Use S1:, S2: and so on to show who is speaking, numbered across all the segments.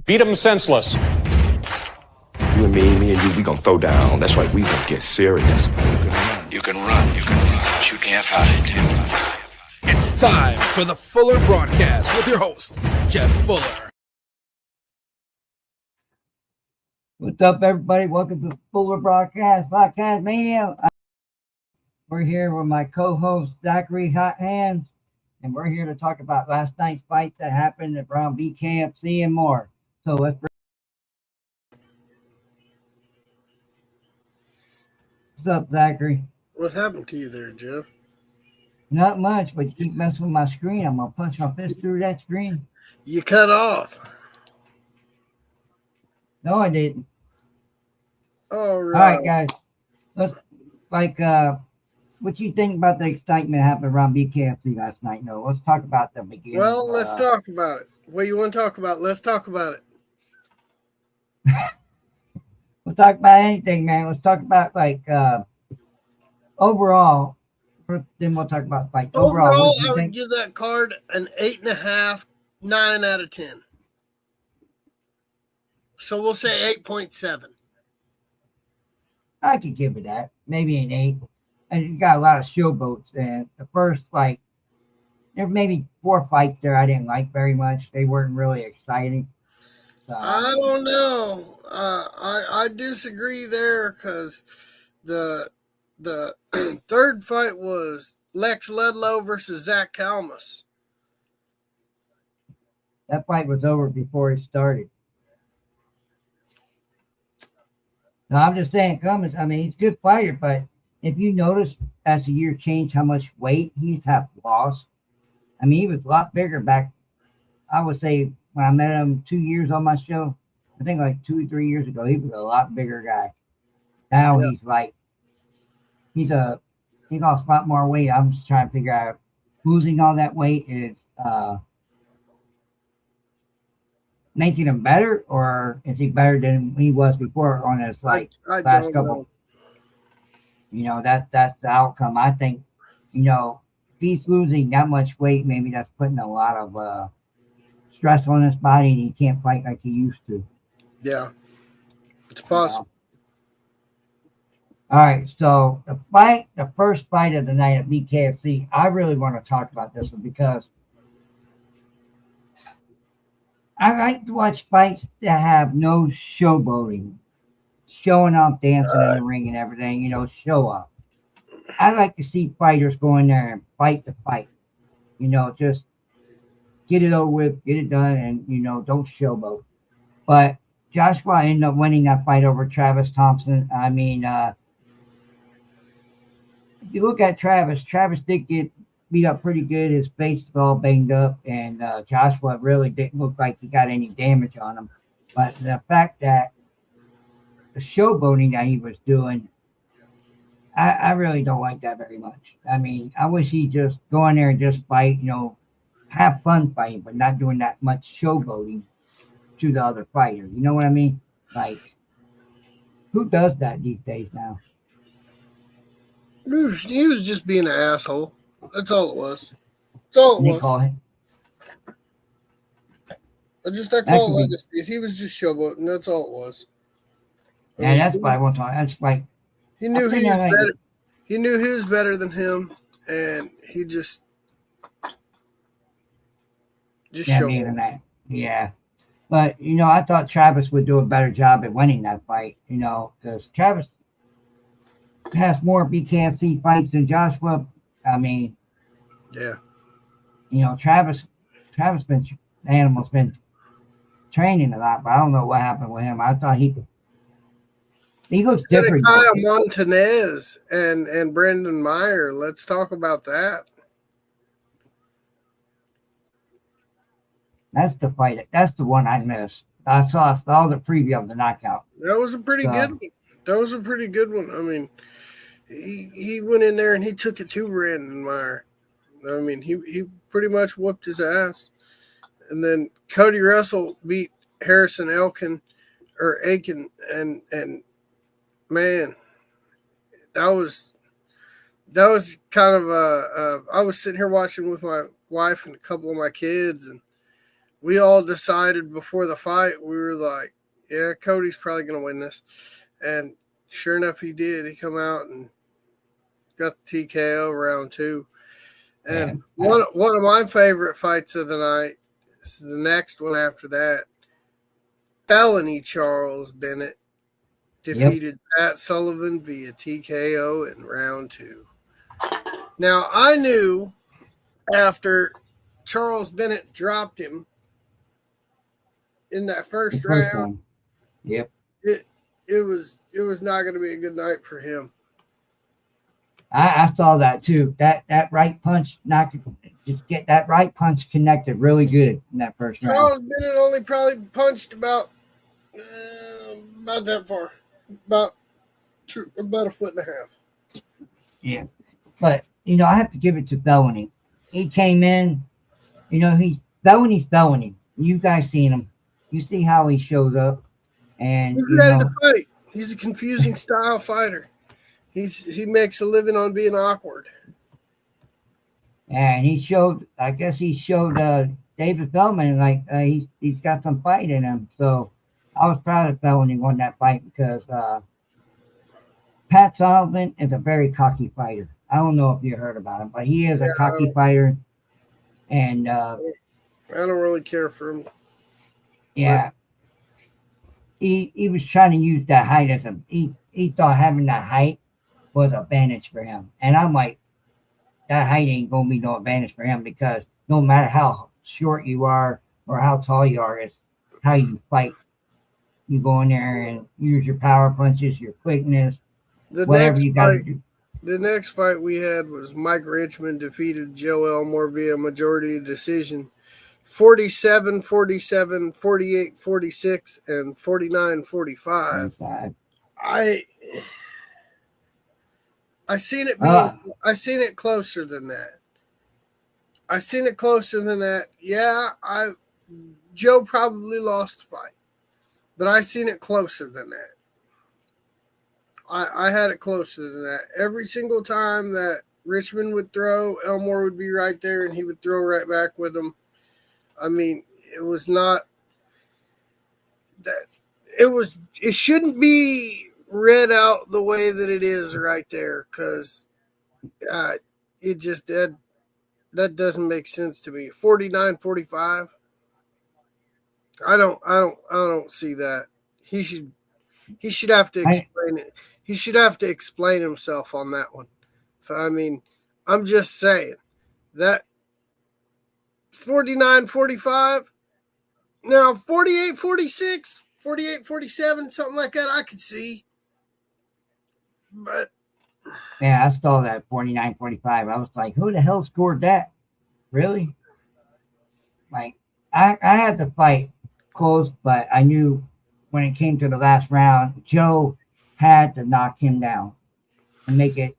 S1: Beat him senseless.
S2: You and me and you, we gonna throw down. That's right, we gonna get serious.
S3: You can run, but you can't hide.
S4: It's time for the Fuller Broadcast with your host, Jeff Fuller.
S5: What's up, everybody? Welcome to the Fuller Podcast Mania. We're here with my co-host, Zachary Hot Hands, and we're here to talk about last night's fights that happened around BKFC and more. So let's What's up, Zachary?
S6: What happened to you there, Jeff?
S5: Not much, but you keep messing with my screen. I'm going to punch my fist through that screen.
S6: You cut off.
S5: No, I didn't.
S6: All
S5: right. All right, guys. Let's, what you think about the excitement happening around BKFC last night? No, let's talk about the beginning.
S6: Well, let's talk about it. What you want to talk about? Let's talk about it.
S5: We'll talk about anything, man. Let's talk about, overall. Then we'll talk about fights.
S6: Overall, I would give that card an 8.5, 9 out of 10. So we'll say 8.7.
S5: I could give it that. Maybe an 8. And you got a lot of showboats. And the first, there were maybe 4 fights there I didn't like very much. They weren't really exciting. So,
S6: I don't know. I disagree there because the third fight was Lex Ludlow versus Zach Kalmus.
S5: That fight was over before it started. No, I'm just saying, Kalmus, I mean, he's a good fighter, but if you notice as the year changed how much weight he's have lost, I mean, he was a lot bigger back, I would say, when I met him 2 years on my show. I think 2 or 3 years ago, he was a lot bigger guy. Now he lost a lot more weight. I'm just trying to figure out losing all that weight is making him better, or is he better than he was before on his last couple? That's the outcome. I think, if he's losing that much weight, maybe that's putting a lot of stress on his body, and he can't fight like he used to.
S6: Yeah, it's possible.
S5: All right, so the first fight of the night at BKFC, I really want to talk about this one because I like to watch fights that have no showboating, showing off, dancing in the ring and everything, show off. I like to see fighters go in there and fight the fight, just get it over with, get it done, and, don't showboat. But Joshua ended up winning that fight over Travis Thompson. I mean, if you look at Travis did get beat up pretty good. His face is all banged up, and Joshua really didn't look like he got any damage on him. But the fact that the showboating that he was doing, I really don't like that very much. I mean, I wish he'd just go in there and just fight, have fun fighting, but not doing that much showboating to the other fighters. You know what I mean? Who does that these days now?
S6: He was just being an asshole. That's all it was. That's all it was. I call it if he was just showboating, that's all it was.
S5: Yeah, that's why I want to talk. That's
S6: he knew he was better. He knew he was better than him, and he just showed
S5: that. Yeah. But, I thought Travis would do a better job at winning that fight, because Travis has more BKFC fights than Joshua. I mean,
S6: yeah.
S5: Travis the animal's been training a lot, but I don't know what happened with him. I thought he looks different.
S6: Kyle Montanez and Brendan Meyer. Let's talk about that.
S5: That's the fight. That's the one I missed. I saw the preview of the knockout.
S6: That was a pretty good one. That was a pretty good one. I mean, he went in there and he took it to Brendan Meyer. I mean, he pretty much whooped his ass. And then Cody Russell beat Harrison Aiken, and man, that was kind of I was sitting here watching with my wife and a couple of my kids, and we all decided before the fight, we were like, yeah, Cody's probably going to win this. And sure enough, he did. He come out and got the TKO round 2. And one of my favorite fights of the night is the next one after that. Felony Charles Bennett defeated Pat Sullivan via TKO in round 2. Now, I knew after Charles Bennett dropped him in that first round,
S5: Yep.
S6: it was not going to be a good night for him.
S5: I saw that too. That right punch just get that right punch connected really good in that first round.
S6: Charles Bennett only probably punched about that far, about a foot and a half.
S5: Yeah, but I have to give it to Felony. He came in. Felony's Felony. You guys seen him. You see how he showed up, and
S6: he's ready to fight. He's a confusing style fighter. He makes a living on being awkward.
S5: And he showed David Feldman like he's got some fight in him. So I was proud of Felony won that fight because Pat Sullivan is a very cocky fighter. I don't know if you heard about him, but he is a cocky fighter. And
S6: I don't really care for him.
S5: Yeah. He was trying to use that height as he thought having that height was an advantage for him. And I'm like, that height ain't gonna be no advantage for him because no matter how short you are or how tall you are, it's how you fight. You go in there and use your power punches, your quickness, whatever you got to do.
S6: The next fight we had was Mike Richmond defeated Joe Elmore via majority decision. 47-47, 48-46, and 49-45. I seen it closer than that. Yeah, Joe probably lost the fight, but I seen it closer than that. I had it closer than that. Every single time that Richmond would throw, Elmore would be right there, and he would throw right back with him. I mean, it was not that it shouldn't be read out the way that it is right there because it just that doesn't make sense to me. 49-45. I don't see that. He should have to explain it. He should have to explain himself on that one. So, I mean, I'm just saying that 49-45. Now 48-46, 48-47, something like that, I could see. But
S5: yeah, I saw that 49-45. I was like, who the hell scored that? Really? Like, I had the fight close, but I knew when it came to the last round, Joe had to knock him down and make it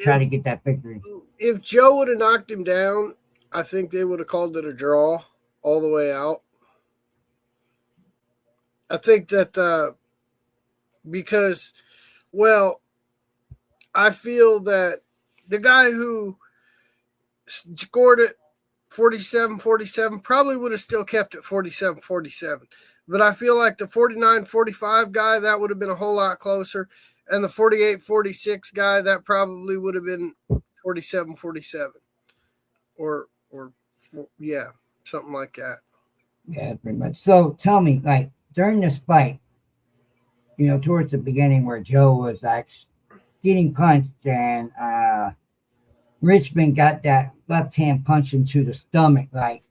S5: try to get that victory.
S6: If Joe would have knocked him down, I think they would have called it a draw all the way out. I think that because, well, I feel that the guy who scored it 47-47 probably would have still kept it 47-47. But I feel like the 49-45 guy, that would have been a whole lot closer. And the 48-46 guy, that probably would have been 47-47. Or yeah, something like that.
S5: Yeah, pretty much. So tell me, like, during this fight, towards the beginning where Joe was actually getting punched and Richmond got that left hand punch into the stomach, like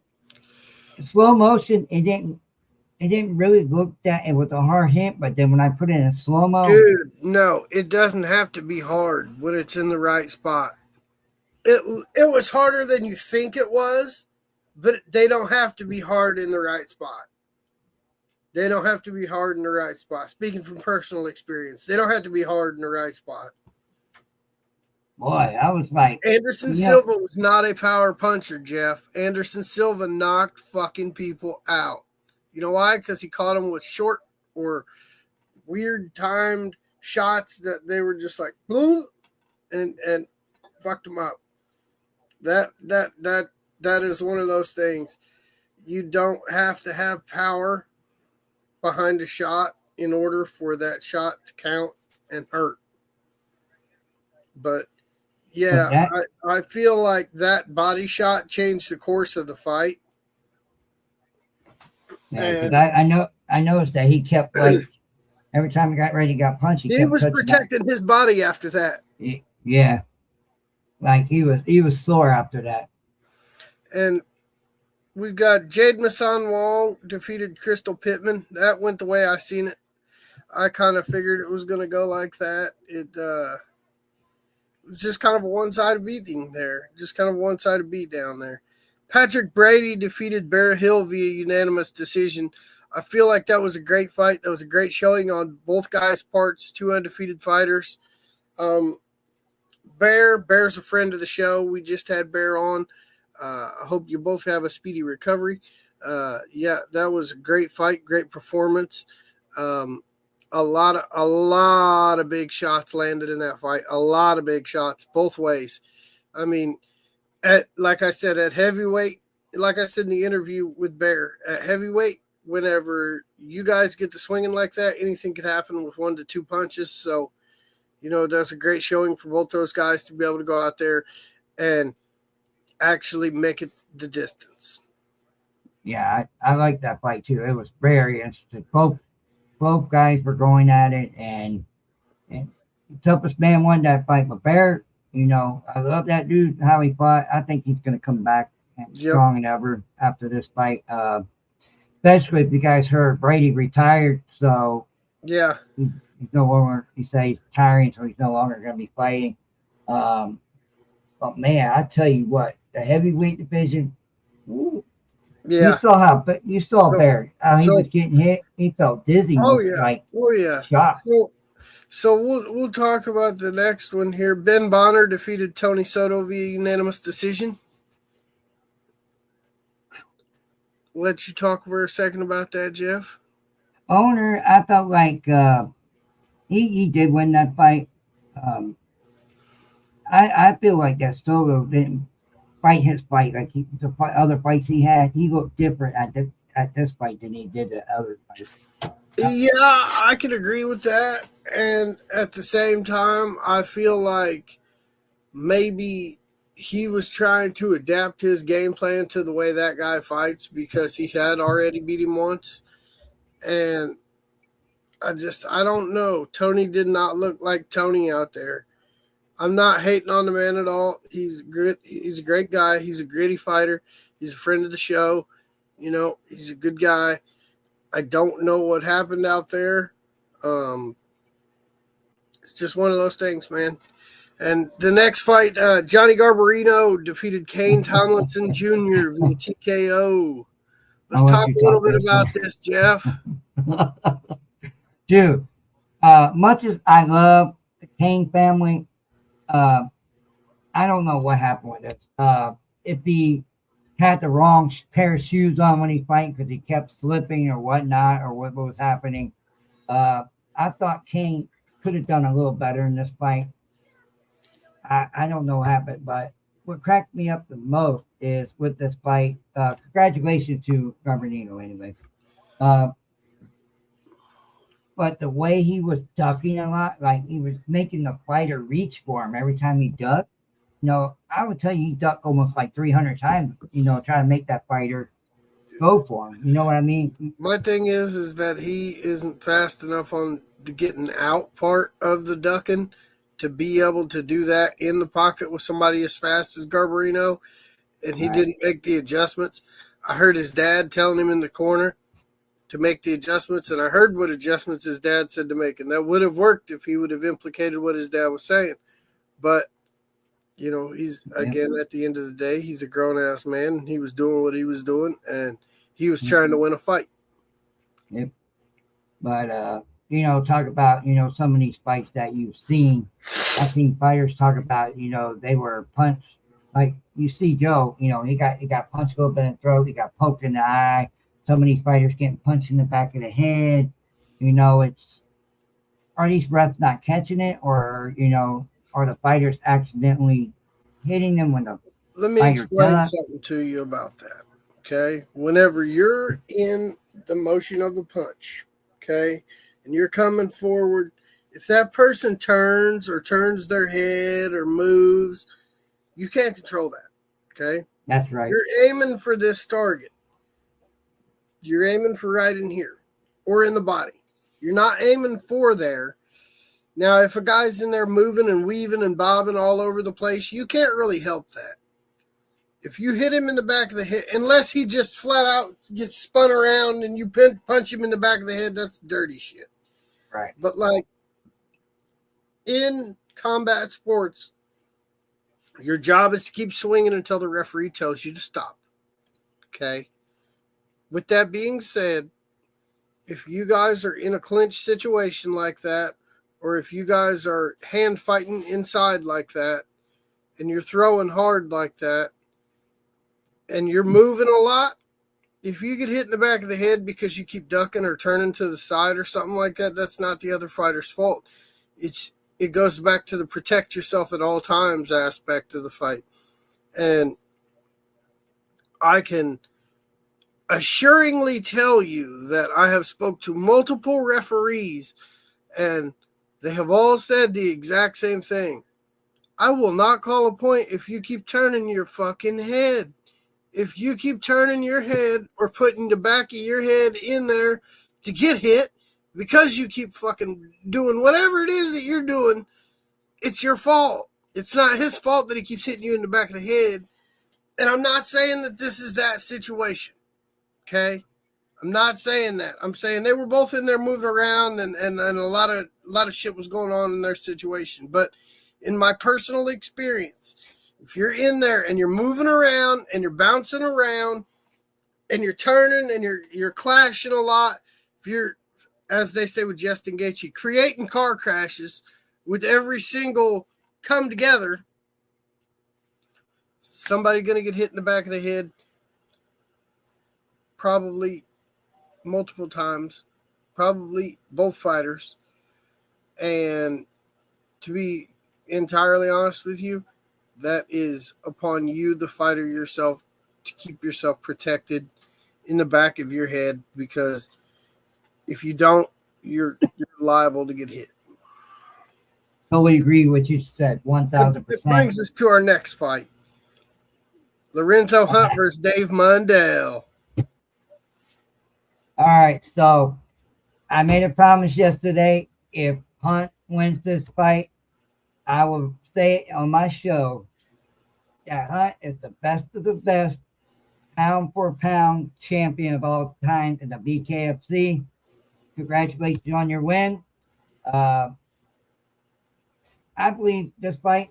S5: slow motion, it didn't really look that it was a hard hit, but then when I put it in slow-mo,
S6: dude, no, it doesn't have to be hard when it's in the right spot. It was harder than you think it was, but they don't have to be hard in the right spot. They don't have to be hard in the right spot. Speaking from personal experience, they don't have to be hard in the right spot.
S5: Boy, I was like,
S6: Anderson Silva was not a power puncher, Jeff. Anderson Silva knocked fucking people out. You know why? Because he caught them with short or weird timed shots that they were just like boom and fucked them up. That is one of those things. you don't have to have power behind a shot in order for that shot to count and hurt. But yeah, I feel like that body shot changed the course of the fight.
S5: Yeah, because I noticed that he kept like every time he got ready, he got punched.
S6: He was protecting his body after that.
S5: Yeah, like he was sore after that.
S6: And we've got Jade Masan Wong defeated Crystal Pittman. That went the way I seen it. I kind of figured it was going to go like that. It was just kind of a one-sided beating there. Just kind of a one-sided beat down there. Patrick Brady defeated Bear Hill via unanimous decision. I feel like that was a great fight. That was a great showing on both guys' parts, two undefeated fighters. Bear's a friend of the show. We just had Bear on. I hope you both have a speedy recovery. Yeah, that was a great fight, great performance. A lot of big shots landed in that fight. A lot of big shots both ways. I mean, like I said, at heavyweight, like I said in the interview with Bear, at heavyweight, whenever you guys get to swinging like that, anything could happen with 1 to 2 punches. So, that's a great showing for both those guys to be able to go out there and actually make it the distance.
S5: Yeah, I like that fight too. It was very interesting. Both guys were going at it, and the toughest man won that fight. But Bear, I love that dude, how he fought. I think he's going to come back strong than ever after this fight. Especially if you guys heard Brady retired, so
S6: yeah,
S5: he's no longer. He says he's retiring, so he's no longer going to be fighting. But man, I tell you what, the heavyweight division. Ooh,
S6: yeah,
S5: you saw Bear. He was getting hit. He felt dizzy.
S6: Oh yeah,
S5: shocked.
S6: So we'll talk about the next one here. Ben Bonner defeated Tony Soto via unanimous decision. Let you talk for a second about that, Jeff.
S5: Bonner, I felt like he did win that fight. I feel like that Soto didn't fight his fight like other fights he had. He looked different at this fight than he did at other fights.
S6: Yeah, I can agree with that. And at the same time, I feel like maybe he was trying to adapt his game plan to the way that guy fights because he had already beat him once. And I don't know. Tony did not look like Tony out there. I'm not hating on the man at all. He's good. He's a great guy. He's a gritty fighter. He's a friend of the show. He's a good guy. I don't know what happened out there. It's just one of those things, man. And the next fight, Johnny Garbarino defeated Kane Tomlinson Jr. via TKO. Let's talk a little bit about this, Jeff.
S5: Dude, much as I love the Kane family, I don't know what happened with this. If he had the wrong pair of shoes on when he's fighting because he kept slipping or whatnot or what was happening, I thought Kane could have done a little better in this fight. I don't know what happened, but what cracked me up the most is with this fight. Congratulations to Garbarino, anyway. But the way he was ducking a lot, like he was making the fighter reach for him every time he ducked. I would tell you he ducked almost like 300 times, trying to make that fighter go for him. You know what I mean?
S6: My thing is that he isn't fast enough on the getting out part of the ducking to be able to do that in the pocket with somebody as fast as Garbarino, and he didn't make the adjustments. I heard his dad telling him in the corner to make the adjustments, and I heard what adjustments his dad said to make, and that would have worked if he would have implicated what his dad was saying. But, he's, again, at the end of the day, he's a grown-ass man, and he was doing what he was doing, and he was trying to win a fight.
S5: Yep. But, talk about, some of these fights that you've seen. I've seen fighters talk about, they were punched. Like, you see Joe, he got punched a little bit in the throat. He got poked in the eye. Some of these fighters getting punched in the back of the head. Are these refs not catching it, or are the fighters accidentally hitting them when the
S6: Let me explain something to you about that. Okay. Whenever you're in the motion of the punch, okay, and you're coming forward, if that person turns their head or moves, you can't control that. Okay.
S5: That's right.
S6: You're aiming for this target. You're aiming for right in here or in the body. You're not aiming for there. Now, if a guy's in there moving and weaving and bobbing all over the place, you can't really help that. If you hit him in the back of the head, unless he just flat out gets spun around and you punch him in the back of the head, that's dirty shit.
S5: Right.
S6: But like in combat sports, your job is to keep swinging until the referee tells you to stop. Okay. With that being said, if you guys are in a clinch situation like that, or if you guys are hand fighting inside like that, and you're throwing hard like that, and you're moving a lot, if you get hit in the back of the head because you keep ducking or turning to the side or something like that, that's not the other fighter's fault. It goes back to the protect yourself at all times aspect of the fight. And I can assuringly tell you that I have spoke to multiple referees and they have all said the exact same thing. I will not call a point if you keep turning your fucking head. If you keep turning your head or putting the back of your head in there to get hit because you keep fucking doing whatever it is that you're doing, it's your fault. It's not his fault that he keeps hitting you in the back of the head. And I'm not saying that this is that situation. Okay? I'm not saying that. I'm saying they were both in there moving around and a lot of shit was going on in their situation. But in my personal experience, if you're in there and you're moving around and you're bouncing around and you're turning and you're clashing a lot, if you're, as they say with Justin Gaethje, creating car crashes with every single come together, somebody going to get hit in the back of the head probably multiple times, probably both fighters. And to be entirely honest with you, that is upon you, the fighter yourself, to keep yourself protected in the back of your head, because if you don't, you're liable to get hit.
S5: Totally agree with what you said, 1,000%.
S6: It brings us to our next fight. Lorenzo Hunt versus Dave Mundell.
S5: All right, so I made a promise yesterday. If Hunt wins this fight, I will say on my show that Hunt is the best of the best, pound for pound champion of all time in the BKFC. Congratulations on your win. I believe this fight,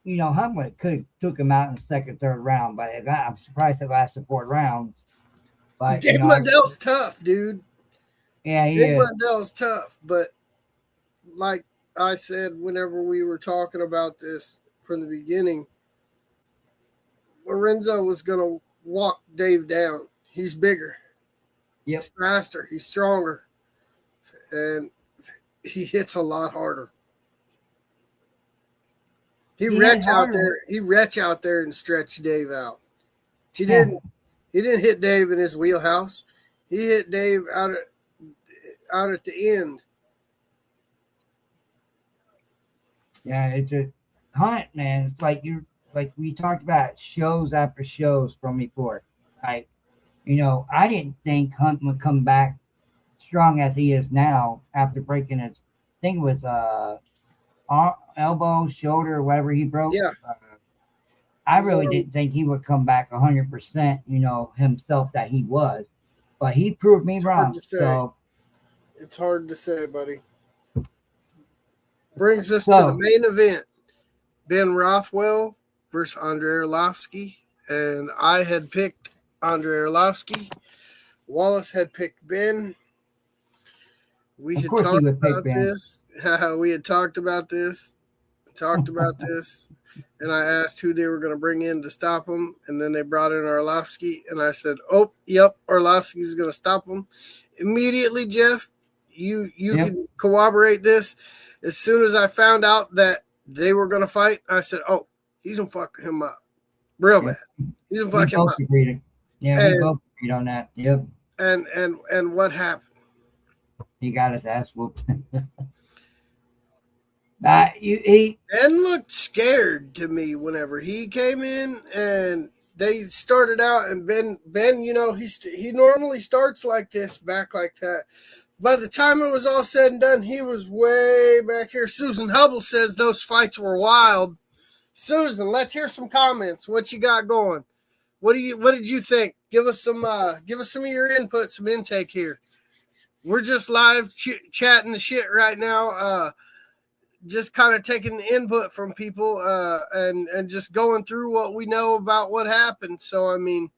S5: Hunt could have took him out in the second, third round, but I'm surprised it lasted 4 rounds. But
S6: Dave Mundell's tough, dude.
S5: Yeah, he
S6: Dave
S5: is.
S6: Mundell's tough, but like I said, whenever we were talking about this from the beginning, Lorenzo was going to walk Dave down. He's bigger.
S5: Yep.
S6: He's faster. He's stronger. And he hits a lot harder. He retch out there and stretch Dave out. He didn't hit Dave in his wheelhouse. He hit Dave out at the end.
S5: Yeah, it's a Hunt, man. It's like we talked about shows after shows from before. I didn't think Hunt would come back strong as he is now after breaking his thing with elbow, shoulder, whatever he broke.
S6: Yeah.
S5: I really didn't think he would come back 100%, himself that he was. But he proved me wrong. So
S6: it's hard to say, buddy. Brings us to the main event. Ben Rothwell versus Andrei Arlovski. And I had picked Andrei Arlovski. Wallace had picked Ben. We had talked about this. We had talked about this. And I asked who they were going to bring in to stop him. And then they brought in Arlovski. And I said, oh, yep, Arlovski is going to stop him. Immediately, Jeff, you can corroborate this. As soon as I found out that they were going to fight, I said, oh, he's going to fuck him up real bad. He's going to fuck him up.
S5: Yeah, we both agreed on that. Yep.
S6: And what happened?
S5: He got his ass whooped.
S6: Ben looked scared to me whenever he came in, and they started out. And Ben, you know, he normally starts like this, back like that. By the time it was all said and done, he was way back here. Susan Hubble says those fights were wild. Susan, let's hear some comments. What you got going? What did you think? Give us some of your input, some intake here. We're just live chatting the shit right now. Just kind of taking the input from people and just going through what we know about what happened. So, I mean.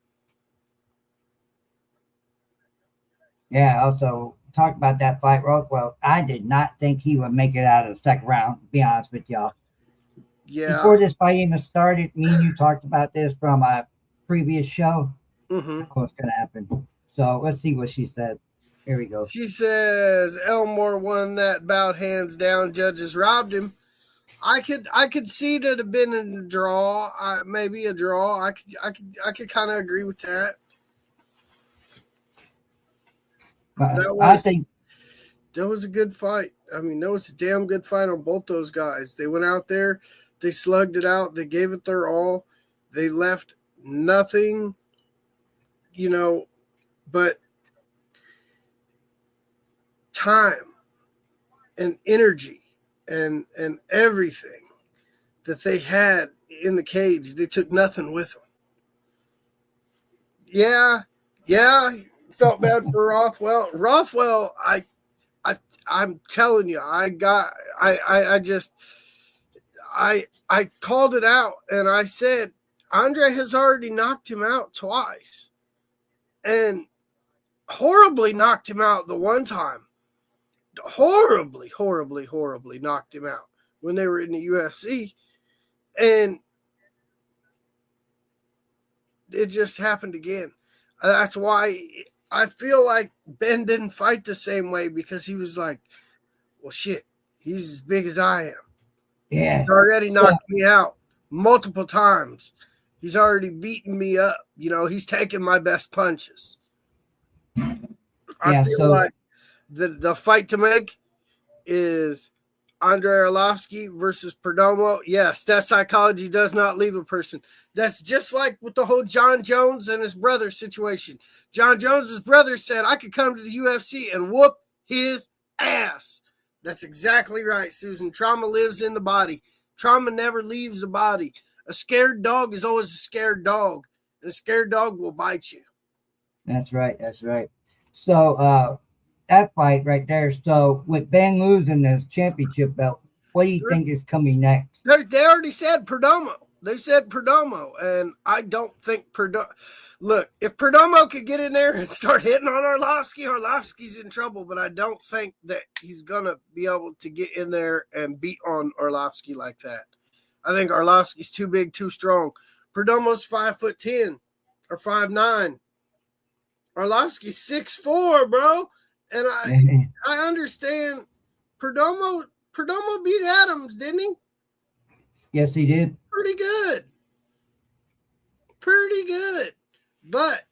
S5: Yeah, also talk about that fight, Rockwell. I did not think he would make it out of the second round, to be honest with y'all.
S6: Yeah.
S5: Before this fight even started, me and you talked about this from a previous show.
S6: Mm-hmm.
S5: What's going to happen. So let's see what she said. Here we go.
S6: She says Elmore won that bout hands down. Judges robbed him. I could see that have been a draw, maybe a draw. I could kind of agree with that.
S5: I think
S6: that was a good fight. I mean, that was a damn good fight on both those guys. They went out there, they slugged it out, they gave it their all. They left nothing, you know, but time and energy and everything that they had in the cage. They took nothing with them. Yeah, felt bad for Rothwell. Rothwell, I'm telling you, I called it out and I said Andre has already knocked him out twice and horribly knocked him out the one time. Horribly knocked him out when they were in the UFC. And it just happened again. That's why I feel like Ben didn't fight the same way, because he was like, well, shit, he's as big as I am.
S5: Yeah.
S6: He's already knocked me out multiple times. He's already beaten me up. You know, he's taken my best punches. I feel like the fight to make is Andrei Arlovsky versus Perdomo. Yes, that psychology does not leave a person. That's just like with the whole John Jones and his brother situation. John Jones's brother said, I could come to the UFC and whoop his ass. That's exactly right, Susan. Trauma lives in the body. Trauma never leaves the body. A scared dog is always a scared dog, and a scared dog will bite you.
S5: That's right. So, that fight right there. So, with Ben losing the championship belt, what do you think is coming next?
S6: They already said Perdomo. They said Perdomo, and I don't think Perdomo. Look, if Perdomo could get in there and start hitting on Arlovsky's in trouble, but I don't think that he's going to be able to get in there and beat on Arlovsky like that. I think Arlovsky's too big, too strong. Perdomo's 5'10" or 5'9". Arlovsky's 6'4", bro. And I understand Perdomo beat Adams, didn't he?
S5: Yes, he did.
S6: Pretty good. But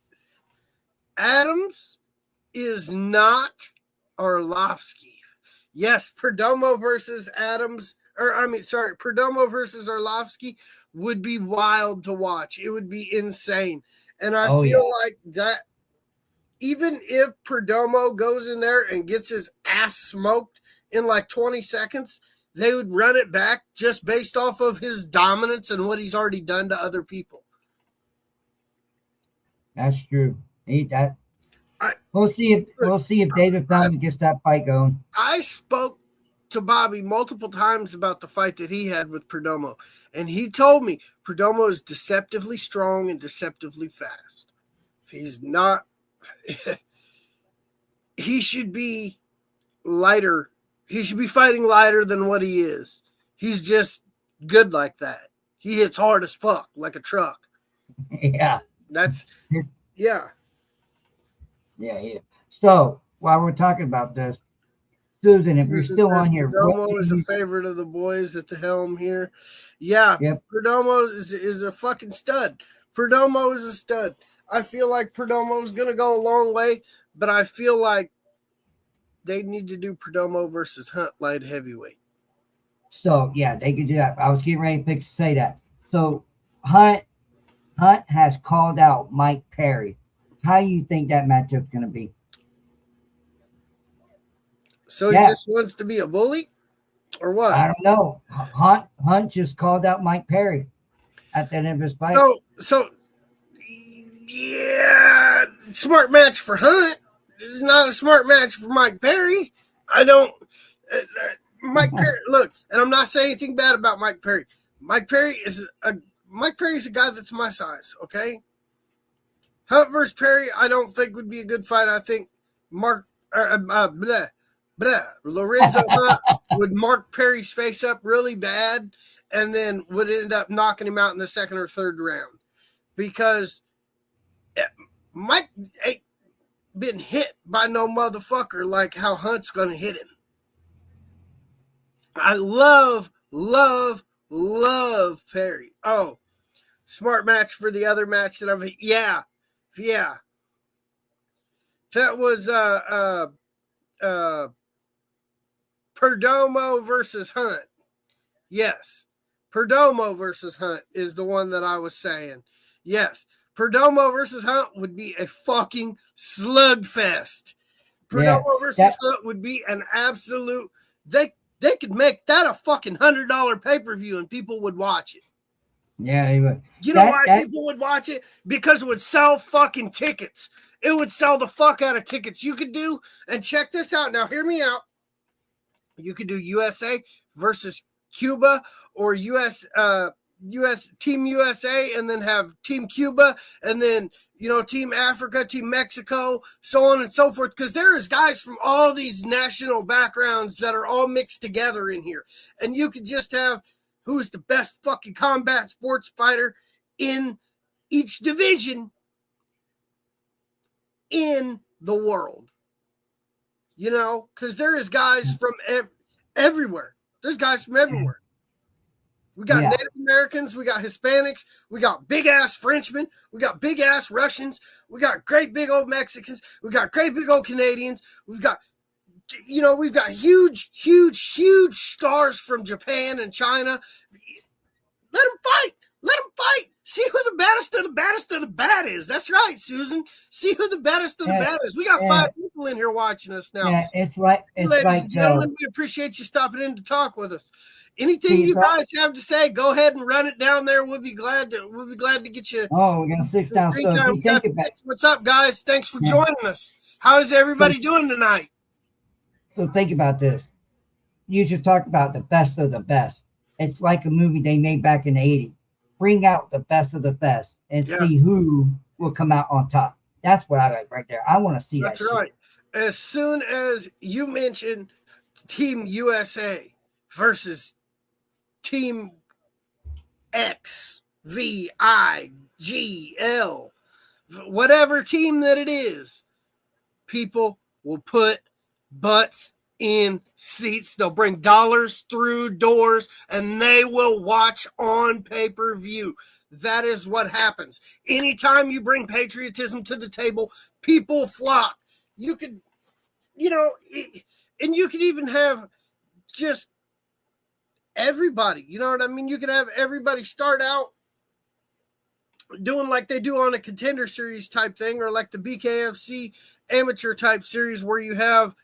S6: Adams is not Arlovsky. Yes, Perdomo versus Perdomo versus Arlovsky would be wild to watch. It would be insane. And I feel like that, even if Perdomo goes in there and gets his ass smoked in like 20 seconds, they would run it back just based off of his dominance and what he's already done to other people.
S5: That's true. We'll see if David Feldman gets that fight going.
S6: I spoke to Bobby multiple times about the fight that he had with Perdomo, and he told me Perdomo is deceptively strong and deceptively fast. If he's not, he should be lighter. He should be fighting lighter than what he is. He's just good like that. He hits hard as fuck, like a truck.
S5: Yeah.
S6: Yeah.
S5: So, while we're talking about this, Susan, if you're still on here.
S6: Perdomo is a favorite of the boys at the helm here. Yeah. Yep. Perdomo is a fucking stud. Perdomo is a stud. I feel like Perdomo's going to go a long way, but I feel like they need to do Perdomo versus Hunt light heavyweight.
S5: So yeah, they could do that. I was getting ready to say that. So Hunt has called out Mike Perry. How do you think that matchup's going to be?
S6: So he just wants to be a bully, or what?
S5: I don't know. Hunt just called out Mike Perry at the end of his fight.
S6: So yeah, smart match for Hunt. It's not a smart match for Mike Perry. I don't. Mike Perry, look, and I'm not saying anything bad about Mike Perry. Mike Perry's a guy that's my size. Okay. Hunt versus Perry, I don't think would be a good fight. I think Lorenzo Hunt would mark Perry's face up really bad, and then would end up knocking him out in the second or third round, because Mike ain't been hit by no motherfucker like how Hunt's gonna hit him. I love Perry. Oh, smart match for the other match that yeah. That was Perdomo versus Hunt. Yes. Perdomo versus Hunt is the one that I was saying. Yes. Perdomo versus Hunt would be a fucking slugfest. Perdomo versus Hunt would be an absolute. They could make that a fucking $100 pay-per-view and people would watch it.
S5: Yeah, they would.
S6: You know why people would watch it? Because it would sell fucking tickets. It would sell the fuck out of tickets. You could do, and check this out. Now, hear me out. You could do USA versus Cuba, or US Team USA, and then have Team Cuba, and then, Team Africa, Team Mexico, so on and so forth. Because there is guys from all these national backgrounds that are all mixed together in here. And you could just have who is the best fucking combat sports fighter in each division in the world. Because there is guys from everywhere. There's guys from everywhere. We got Native Americans, we got Hispanics, we got big-ass Frenchmen, we got big-ass Russians, we got great big old Mexicans, we got great big old Canadians, we've got huge stars from Japan and China. Let them fight. See who the baddest of the baddest of the bad is. That's right, Susan. See who the baddest of the bad is. We got 5 people in here watching us now.
S5: Yeah, it's like
S6: ladies and gentlemen, we appreciate you stopping in to talk with us. Anything you guys have to say, go ahead and run it down there. We'll be glad to get you.
S5: Oh, we're gonna sit down. So
S6: what's up, guys? Thanks for joining us. How is everybody doing tonight?
S5: So think about this. You should talk about the best of the best. It's like a movie they made back in the 80s. Bring out the best of the best and see who will come out on top. That's what I like right there. I want to see that.
S6: That's right. As soon as you mention Team USA versus Team X, V, I, G, L, whatever team that it is, people will put butts in seats. They'll bring dollars through doors, and they will watch on pay-per-view. That is what happens. Anytime you bring patriotism to the table, people flock. You could, and you could even have just everybody. You know what I mean? You could have everybody start out doing like they do on a Contender Series type thing, or like the BKFC amateur type series where you have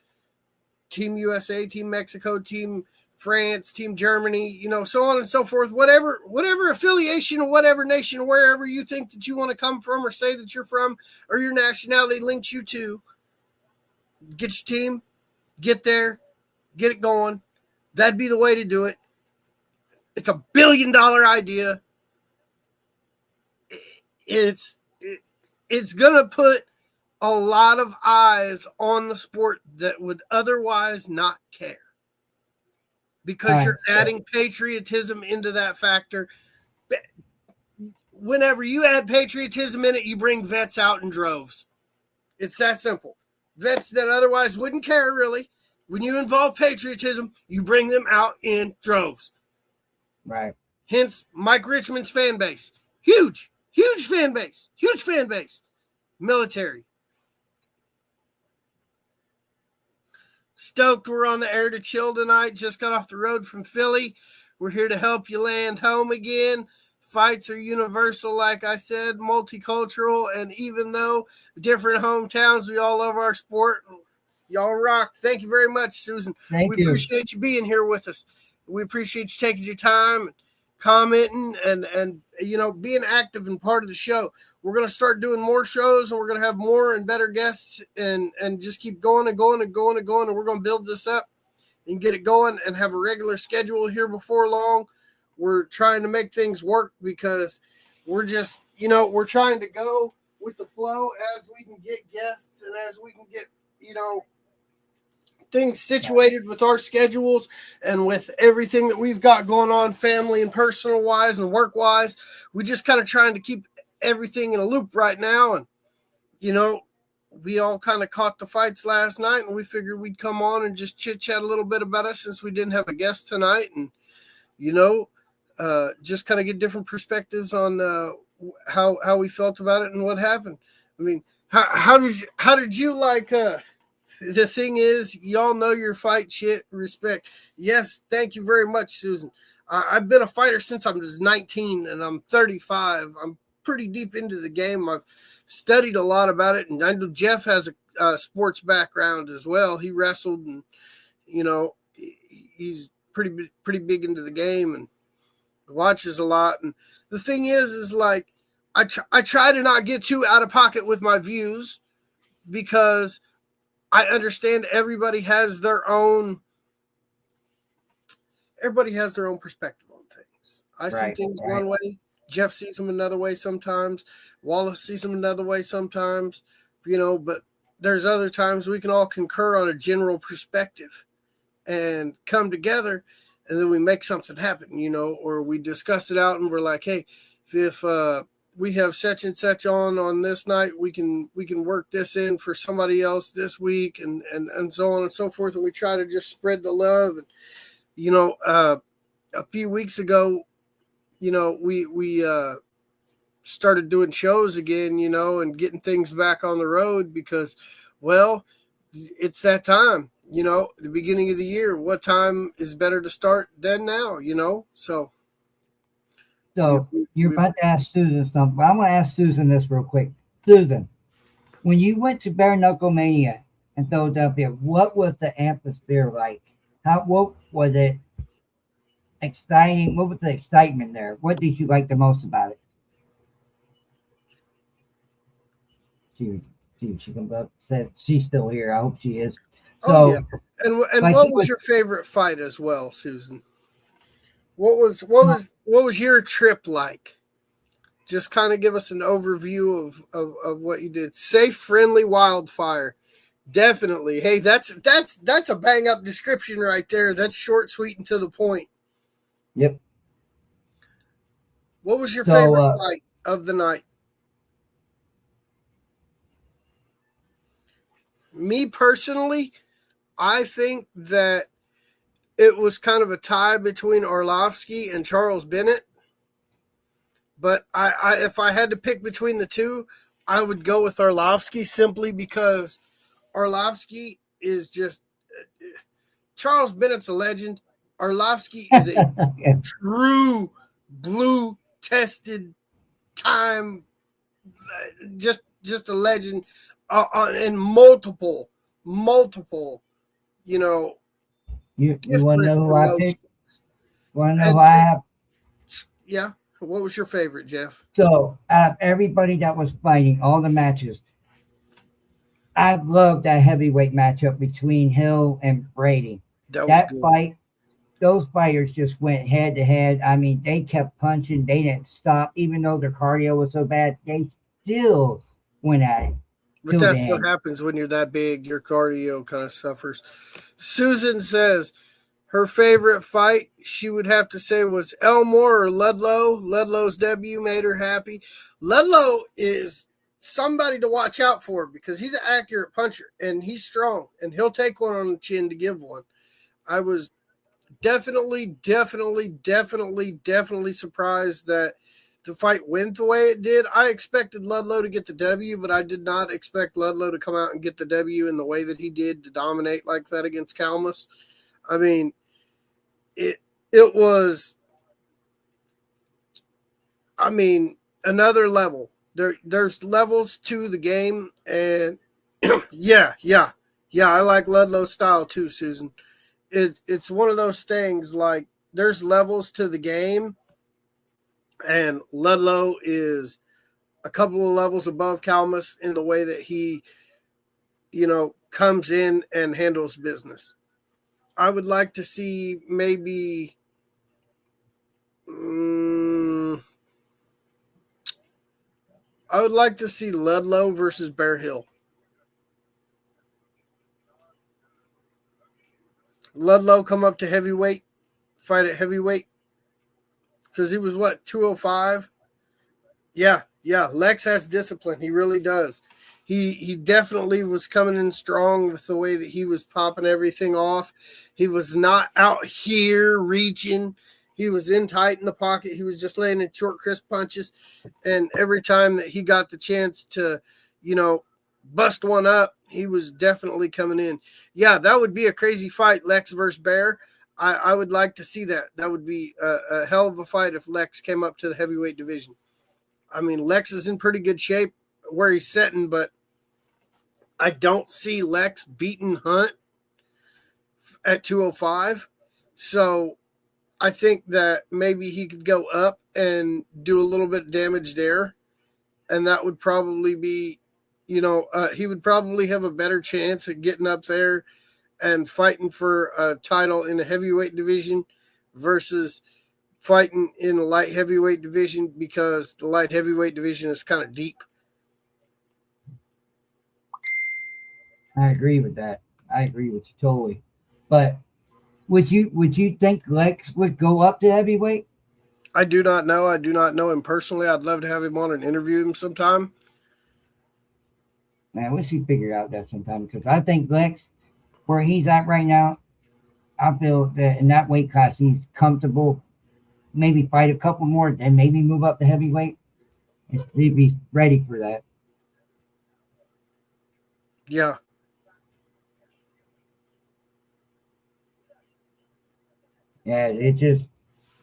S6: Team USA, Team Mexico, Team France, Team Germany, so on and so forth. Whatever affiliation or whatever nation or wherever you think that you want to come from or say that you're from or your nationality links you to, get your team, get there, get it going. That'd be the way to do it. It's a $1 billion idea. It's going to put a lot of eyes on the sport that would otherwise not care, because you're adding patriotism into that factor. Whenever you add patriotism in it, you bring vets out in droves. It's that simple. Vets that otherwise wouldn't care, really. When you involve patriotism, you bring them out in droves.
S5: Right.
S6: Hence Mike Richmond's fan base. Huge fan base. military. Stoked we're on the air to chill tonight. Just got off the road from Philly. We're here to help you land home again. Fights are universal, like I said, multicultural, and even though different hometowns, we all love our sport. Y'all rock. Thank you very much, Susan.
S5: Thank
S6: we
S5: you.
S6: appreciate you being here with us. We appreciate you taking your time, commenting, and being active and part of the show. We're going to start doing more shows, and we're going to have more and better guests, and just keep going and going and going and going, and we're going to build this up and get it going and have a regular schedule here before long. We're trying to make things work because we're just, we're trying to go with the flow as we can get guests and as we can get, things situated with our schedules and with everything that we've got going on, family and personal wise and work wise. We just kind of trying to keep everything in a loop right now. And, we all kind of caught the fights last night, and we figured we'd come on and just chit chat a little bit about it since we didn't have a guest tonight. And, just kind of get different perspectives on how we felt about it and what happened. I mean, how did you like? The thing is, y'all know your fight shit. Respect. Yes, thank you very much, Susan. I've been a fighter since I was 19, and I'm 35. I'm pretty deep into the game. I've studied a lot about it, and I know Jeff has a sports background as well. He wrestled, and he's pretty big into the game and watches a lot. And the thing is like I try to not get too out of pocket with my views because I understand everybody has their own perspective on things. I see things one way. Jeff sees them another way sometimes. Wallace sees them another way sometimes, but there's other times we can all concur on a general perspective and come together, and then we make something happen, or we discuss it out and we're like, hey, if we have such and such on this night, we can work this in for somebody else this week, and so on and so forth. And we try to just spread the love. And, a few weeks ago, we started doing shows again, and getting things back on the road because, well, it's that time, the beginning of the year. What time is better to start than now, So
S5: you're about to ask Susan something, but I'm going to ask Susan this real quick. Susan, when you went to Bare Knuckle Mania in Philadelphia, what was the atmosphere like? What was it exciting? What was the excitement there? What did you like the most about it? She comes up, said she's still here. I hope she is. So,
S6: yeah. And what was your favorite fight as well, Susan? What was your trip like? Just kind of give us an overview of what you did. Safe, friendly, wildfire. Definitely. Hey, that's a bang up description right there. That's short, sweet, and to the point.
S5: Yep.
S6: What was your favorite fight of the night? Me personally, I think that it was kind of a tie between Arlovsky and Charles Bennett. But I if I had to pick between the two, I would go with Arlovsky simply because Arlovsky is just – Charles Bennett's a legend. Arlovsky is a true blue-tested time, just a legend in multiple,
S5: You want to know who I picked? Want to know who I have?
S6: Yeah. What was your favorite, Jeff?
S5: So, out of everybody that was fighting, all the matches, I loved that heavyweight matchup between Hill and Brady. That fight, those fighters just went head to head. I mean, they kept punching. They didn't stop. Even though their cardio was so bad, they still went at it.
S6: But that's what happens when you're that big. Your cardio kind of suffers. Susan says her favorite fight, she would have to say, was Elmore or Ludlow. Ludlow's debut made her happy. Ludlow is somebody to watch out for because he's an accurate puncher and he's strong and he'll take one on the chin to give one. I was definitely surprised that the fight went the way it did. I expected Ludlow to get the W, but I did not expect Ludlow to come out and get the W in the way that he did, to dominate like that against Kalmus. I mean, it was, I mean, another level. There's levels to the game, and yeah, I like Ludlow's style too, Susan. It's one of those things, like, there's levels to the game, and Ludlow is a couple of levels above Kalmus in the way that he, comes in and handles business. I would like to see maybe I would like to see Ludlow versus Bear Hill. Ludlow come up to heavyweight, fight at heavyweight, because he was, 205? Yeah, Lex has discipline. He really does. He definitely was coming in strong with the way that he was popping everything off. He was not out here reaching. He was in tight in the pocket. He was just laying in short, crisp punches. And every time that he got the chance to, bust one up, he was definitely coming in. Yeah, that would be a crazy fight, Lex versus Bear. I would like to see that. That would be a hell of a fight if Lex came up to the heavyweight division. I mean, Lex is in pretty good shape where he's sitting, but I don't see Lex beating Hunt at 205. So I think that maybe he could go up and do a little bit of damage there. And that would probably be, he would probably have a better chance at getting up there and fighting for a title in the heavyweight division versus fighting in the light heavyweight division, because the light heavyweight division is kind of deep.
S5: I agree with that. I agree with you totally. But would you think Lex would go up to heavyweight?
S6: I do not know. I do not know him personally. I'd love to have him on and interview him sometime.
S5: Man, we should figure out that sometime, because I think Lex, where he's at right now, I feel that in that weight class he's comfortable. Maybe fight a couple more, and maybe move up to heavyweight. He'd be ready for that.
S6: Yeah.
S5: Yeah, it just.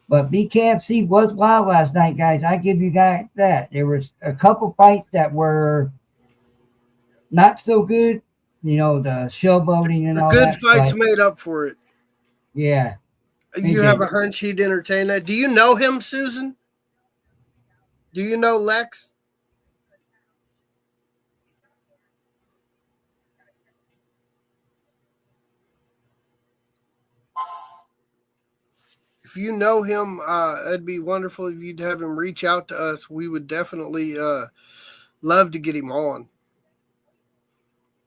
S5: But BKFC was wild last night, guys. I give you guys that. There was a couple fights that were not so good. The showboating and all
S6: good
S5: that.
S6: Fights made up for it.
S5: Yeah.
S6: You have a hunch he'd entertain that. Do you know him, Susan? Do you know Lex? If you know him, it'd be wonderful if you'd have him reach out to us. We would definitely love to get him on.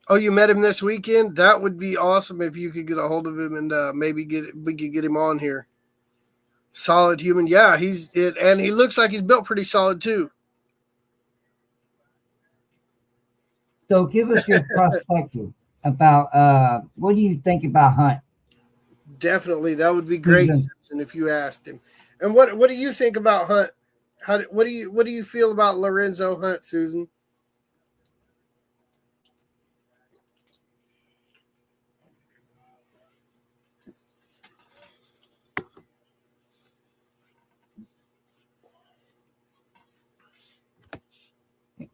S6: Oh, you met him this weekend? That would be awesome if you could get a hold of him and maybe we could get him on here. Solid human. Yeah, and he looks like he's built pretty solid too.
S5: So give us your perspective about what do you think about Hunt?
S6: Definitely, that would be great, Susan, if you asked him. And what do you think about Hunt? What do you feel about Lorenzo Hunt, Susan?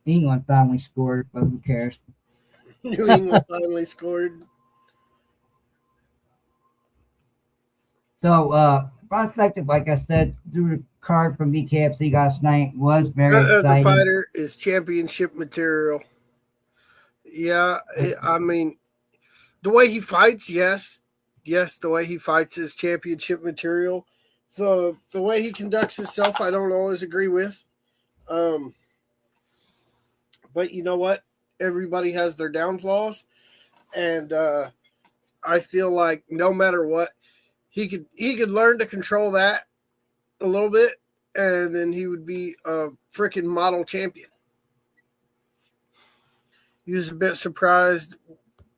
S5: England finally scored, but who cares?
S6: New England finally scored.
S5: So, prospective, like I said, through the card from BKFC last night was very exciting.
S6: As a fighter, is championship material. Yeah, I mean, the way he fights, yes, the way he fights is championship material. The way he conducts himself, I don't always agree with. But you know what? Everybody has their downfalls, and I feel like no matter what, he could learn to control that a little bit, and then he would be a freaking model champion. He was a bit surprised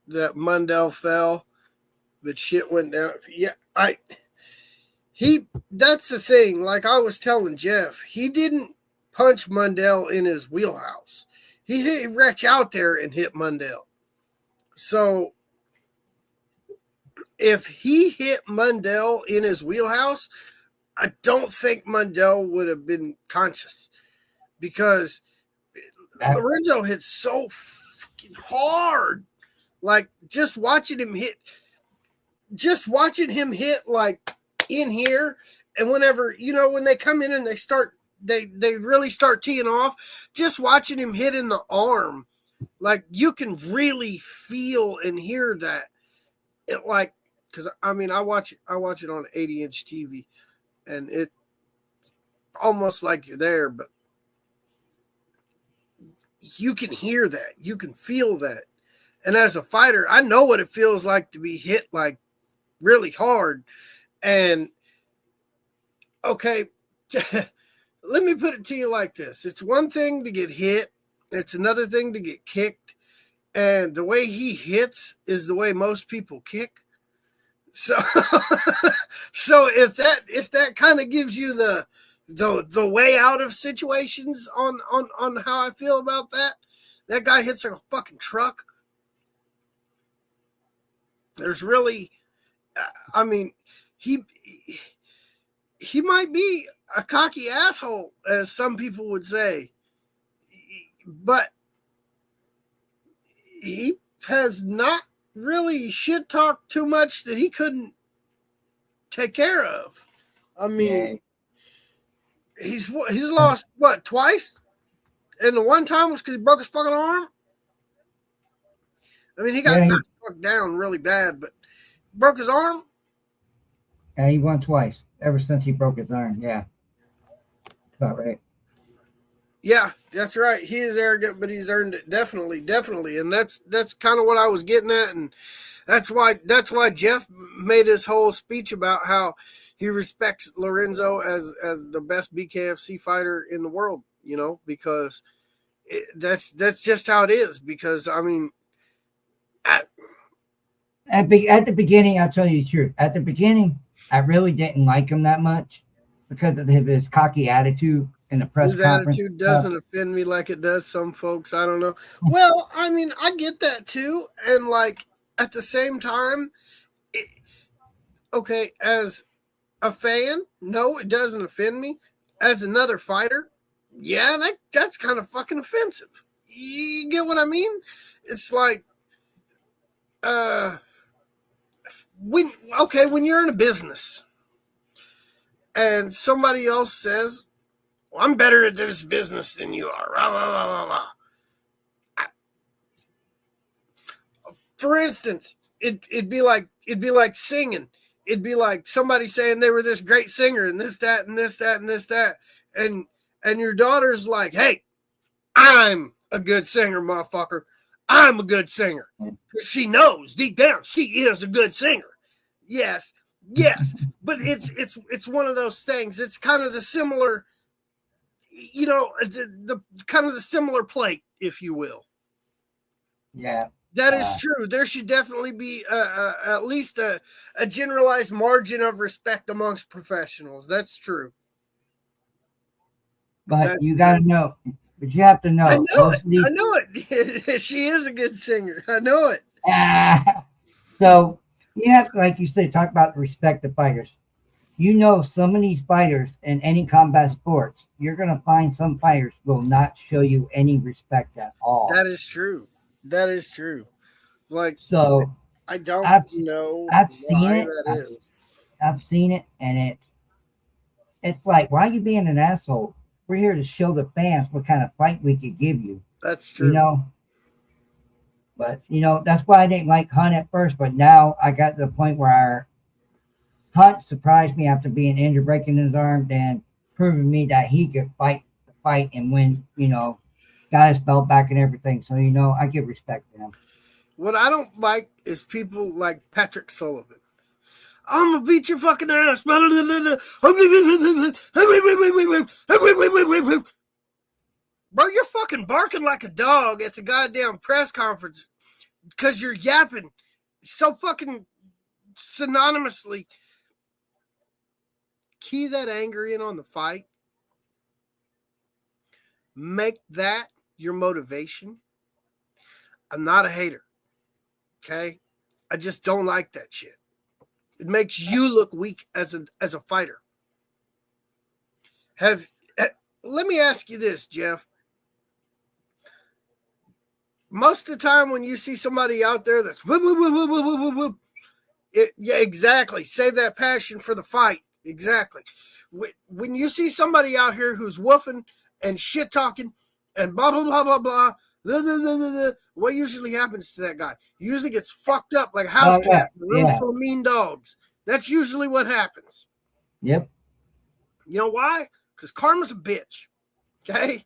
S6: that Mundell fell, but shit went down. Yeah, that's the thing. Like I was telling Jeff, he didn't punch Mundell in his wheelhouse. He reached out there and hit Mundell. So if he hit Mundell in his wheelhouse, I don't think Mundell would have been conscious because Lorenzo hit so fucking hard. Like just watching him hit like in here, and whenever, you know, when they come in and they really start teeing off, just watching him hit in the arm, like you can really feel and hear that. It like, because I mean I watch it on 80-inch TV, and it's almost like you're there, but you can hear that, you can feel that. And as a fighter, I know what it feels like to be hit like really hard. And okay, let me put it to you like this. It's one thing to get hit. It's another thing to get kicked. And the way he hits is the way most people kick. So, so if that kind of gives you the way out of situations on how I feel about that, that guy hits like a fucking truck. There's really, I mean, he might be a cocky asshole, as some people would say, but he has not really shit talked too much that he couldn't take care of. I mean, he's lost what, twice, and the one time was because he broke his fucking arm. I mean, he got knocked down really bad, but broke his arm.
S5: Yeah, he won twice ever since he broke his arm. Yeah, that's about right.
S6: Yeah, that's right. He is arrogant, but he's earned it. Definitely, and that's kind of what I was getting at, and that's why Jeff made his whole speech about how he respects Lorenzo as the best BKFC fighter in the world. You know, because that's just how it is. Because I mean,
S5: at the beginning, I'll tell you the truth. At the beginning, I really didn't like him that much because of his cocky attitude in the press conference.
S6: His attitude doesn't offend me like it does some folks. I don't know. Well, I mean, I get that too. And like at the same time, okay, as a fan, no, it doesn't offend me. As another fighter, yeah, that's kind of fucking offensive. You get what I mean? It's like, when you're in a business and somebody else says, well, I'm better at this business than you are. Rah, rah, rah, rah, rah. For instance, it'd be like singing. It'd be like somebody saying they were this great singer and this, that, and this, that, and this, that. And your daughter's like, hey, I'm a good singer, motherfucker. I'm a good singer. Because she knows deep down she is a good singer. Yes. But it's one of those things. It's kind of the similar, you know, the kind of the similar plate, if you will.
S5: Yeah.
S6: That is true. There should definitely be at least a generalized margin of respect amongst professionals. That's true.
S5: But you got to know. But you have to know.
S6: I know it. She is a good singer. I know it.
S5: So you have to, like you said, talk about the respect of fighters. You know, some of these fighters in any combat sports, you're going to find some fighters will not show you any respect at all.
S6: That is true. Like,
S5: so
S6: I don't know.
S5: I've seen it. I've seen it, and it's like, why are you being an asshole? We're here to show the fans what kind of fight we could give you.
S6: That's true.
S5: You know, but you know that's why I didn't like Hunt at first. But now I got to the point where Hunt surprised me after being injured, breaking his arm, and proving me that he could fight the fight and win. You know, got his belt back and everything. So you know, I give respect to him.
S6: What I don't like is people like Patrick Sullivan. I'm gonna beat your fucking ass. Bro, you're fucking barking like a dog at the goddamn press conference because you're yapping so fucking synonymously. Key that anger in on the fight. make that your motivation, I'm not a hater. Okay? I just don't like that shit. It makes you look weak as a fighter. Let me ask you this, Jeff. Most of the time when you see somebody out there that's whoop, whoop, whoop, whoop, whoop, whoop, whoop, yeah, exactly. Save that passion for the fight. Exactly. When you see somebody out here who's woofing and shit talking and blah, blah, blah, blah, blah, blah, blah, blah, blah, what usually happens to that guy? He usually gets fucked up like a house cat in a room full of mean dogs. That's usually what happens.
S5: Yep.
S6: You know why? Because karma's a bitch. Okay.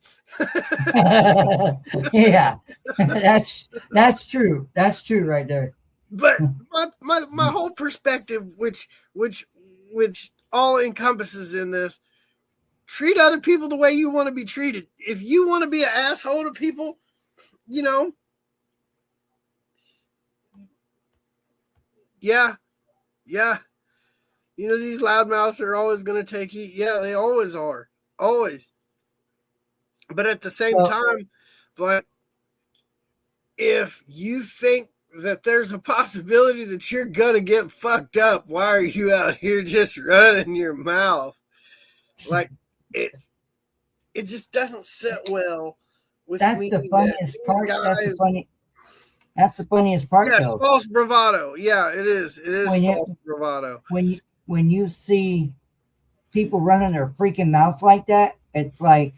S5: Yeah, that's true. That's true right there.
S6: But my whole perspective, which all encompasses in this, treat other people the way you want to be treated. If you want to be an asshole to people, you know, yeah. You know, these loudmouths are always going to take heat. Yeah, they always are. Always. But at the same time, but if you think that there's a possibility that you're going to get fucked up, why are you out here just running your mouth? Like, it just doesn't sit well with me.
S5: That's the funniest part. That's the funniest part,
S6: yes,
S5: though.
S6: False bravado. Yeah, it is. It is false bravado.
S5: When you see people running their freaking mouths like that, it's like,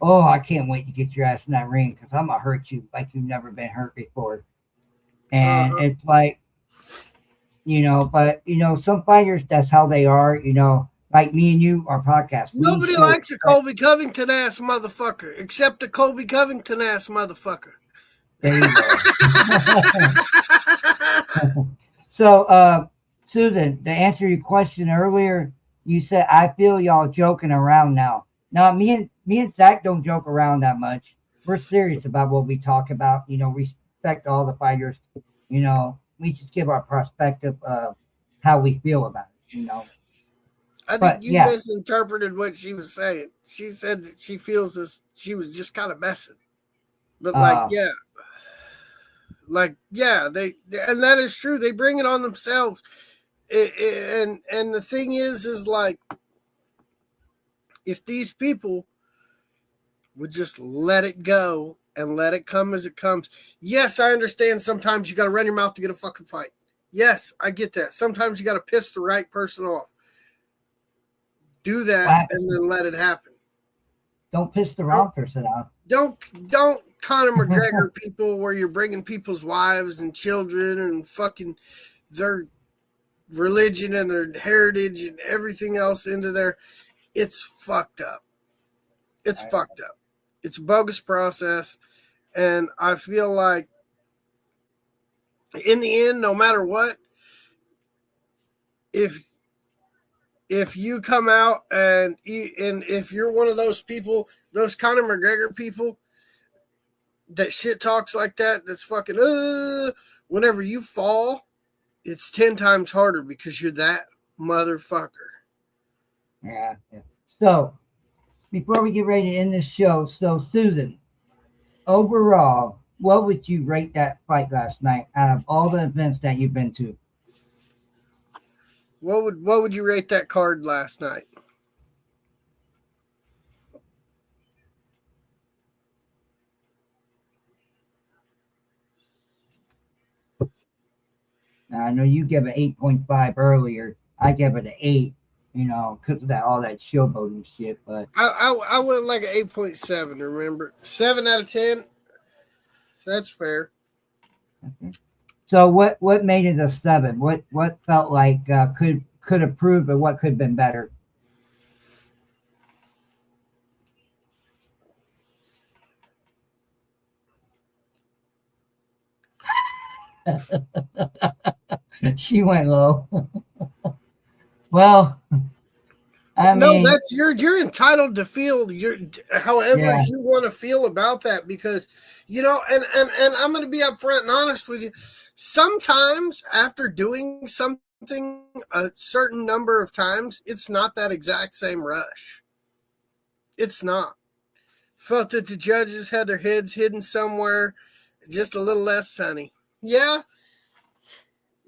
S5: oh, I can't wait to get your ass in that ring because I'm going to hurt you like you've never been hurt before. And it's like, you know, but, you know, some fighters, that's how they are, you know, like me and you, our podcast.
S6: Nobody likes a Colby Covington ass motherfucker except a Colby Covington ass motherfucker.
S5: There you go. So, Susan, to answer your question earlier, you said, I feel y'all joking around now. Now, me and Zach don't joke around that much. We're serious about what we talk about. You know, respect all the fighters. You know, we just give our perspective of how we feel about it, you know.
S6: I think you misinterpreted what she was saying. She said that she feels this, she was just kind of messing. But they and that is true. They bring it on themselves. And the thing is like, if these people would just let it go and let it come as it comes. Yes, I understand sometimes you got to run your mouth to get a fucking fight. Yes, I get that. Sometimes you got to piss the right person off. Do that and then let it happen.
S5: Don't piss the wrong person off.
S6: Don't Conor McGregor people where you're bringing people's wives and children and fucking their religion and their heritage and everything else into there. It's fucked up. It's fucked up. It's a bogus process. And I feel like in the end, no matter what, if you come out and if you're one of those people, those Conor McGregor people that shit talks like that, that's fucking, whenever you fall, it's 10 times harder because you're that motherfucker.
S5: Yeah. So, before we get ready to end this show, so Susan, overall, what would you rate that fight last night out of all the events that you've been to?
S6: What would you rate that card last night?
S5: Now, I know you gave it 8.5 earlier. I gave it an 8, you know, because of that all that showboating shit. But
S6: I went like an 8.7. Remember, 7 out of 10. That's fair.
S5: Okay. So what made it a 7? What felt like could have proved, but what could have been better? She went low. Well, I mean,
S6: that's you're entitled to feel however you want to feel about that, because you know, and I'm going to be upfront and honest with you. Sometimes after doing something a certain number of times, it's not that exact same rush. It's not. felt that the judges had their heads hidden somewhere just a little less sunny. Yeah.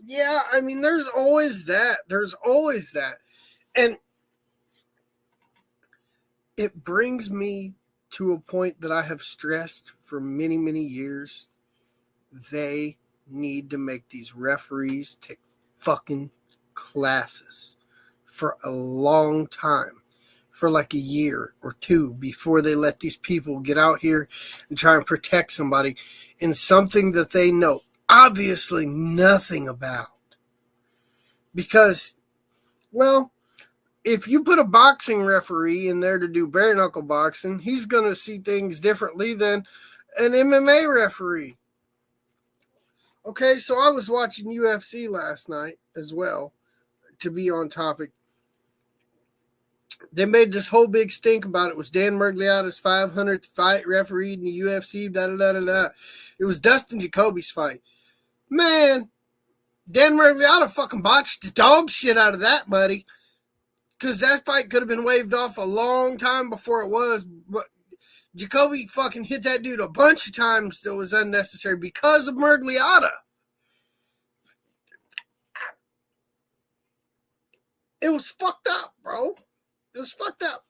S6: Yeah, I mean, there's always that. And it brings me to a point that I have stressed for many, many years. They need to make these referees take fucking classes for a long time, for like a year or two, before they let these people get out here and try and protect somebody in something that they know obviously nothing about. Because, well, if you put a boxing referee in there to do bare knuckle boxing, he's going to see things differently than an MMA referee. Okay, so I was watching UFC last night as well, to be on topic. They made this whole big stink about it. It was Dan Miragliotta's 500th fight refereed in the UFC, da-da-da-da-da. It was Dustin Jacoby's fight. Man, Dan Miragliotta fucking botched the dog shit out of that, buddy. Because that fight could have been waved off a long time before it was. But Jacoby fucking hit that dude a bunch of times that was unnecessary because of Miragliotta. It was fucked up, bro. It was fucked up.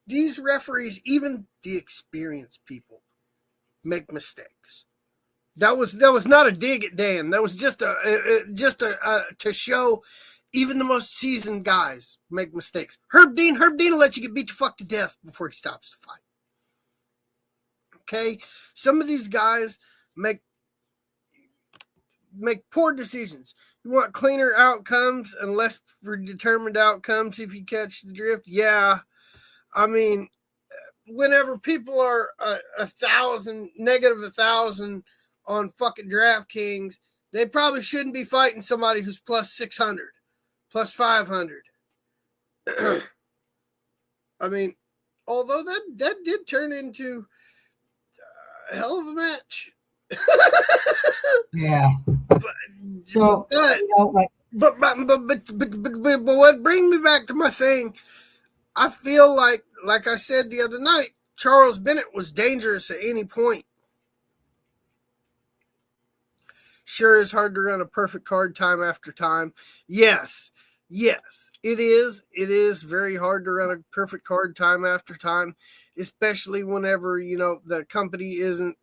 S6: These referees, even the experienced people, make mistakes. That was not a dig at Dan. That was just to show even the most seasoned guys make mistakes. Herb Dean will let you get beat the fuck to death before he stops the fight. Okay? Some of these guys make poor decisions. You want cleaner outcomes and less predetermined outcomes if you catch the drift? Yeah. I mean, whenever people are negative 1,000 on fucking DraftKings, they probably shouldn't be fighting somebody who's plus 600, plus 500. I mean, although that did turn into a hell of a match.
S5: Yeah. So,
S6: but what brings me back to my thing, I feel like I said the other night, Charles Bennett was dangerous at any point. Sure, it's hard to run a perfect card time after time. Yes, it is. It is very hard to run a perfect card time after time, especially whenever, the company isn't,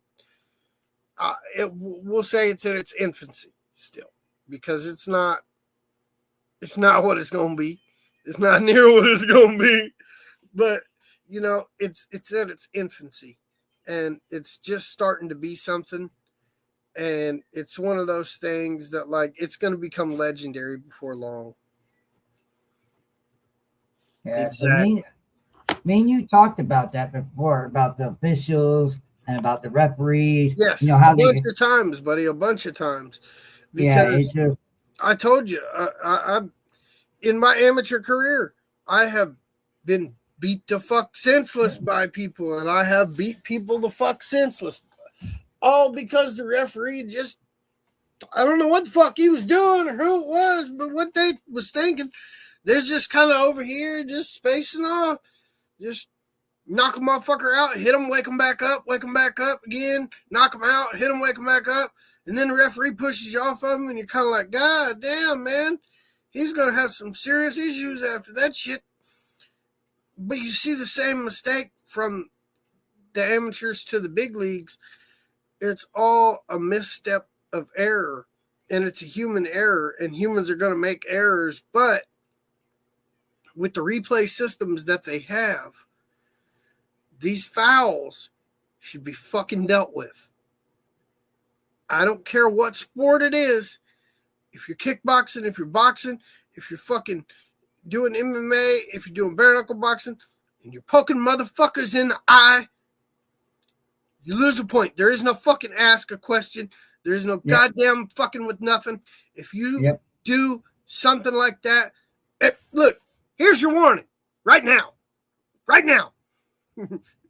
S6: we'll say it's in its infancy still, because it's not what it's going to be. It's not near what it's going to be, but it's in its infancy, and it's just starting to be something. And it's one of those things that, it's going to become legendary before long.
S5: Yeah,
S6: exactly.
S5: So me and you talked about that before, about the officials and about the referees.
S6: Yes,
S5: how
S6: a bunch of times, buddy, a bunch of times. Because I told you, I in my amateur career, I have been beat the fuck senseless by people, and I have beat people the fuck senseless. All because the referee just, I don't know what the fuck he was doing or who it was, but what they was thinking, they're just kind of over here, just spacing off, just knock a motherfucker out, hit him, wake him back up again, knock him out, hit him, wake him back up, and then the referee pushes you off of him, and you're kind of like, God damn, man, he's going to have some serious issues after that shit. But you see the same mistake from the amateurs to the big leagues. It's all a misstep of error, and it's a human error, and humans are going to make errors, but with the replay systems that they have, these fouls should be fucking dealt with. I don't care what sport it is. If you're kickboxing, if you're boxing, if you're fucking doing MMA, if you're doing bare knuckle boxing, and you're poking motherfuckers in the eye, you lose a point. There is no fucking ask a question. There is no goddamn fucking with nothing. If you do something like that, look, here's your warning. Right now.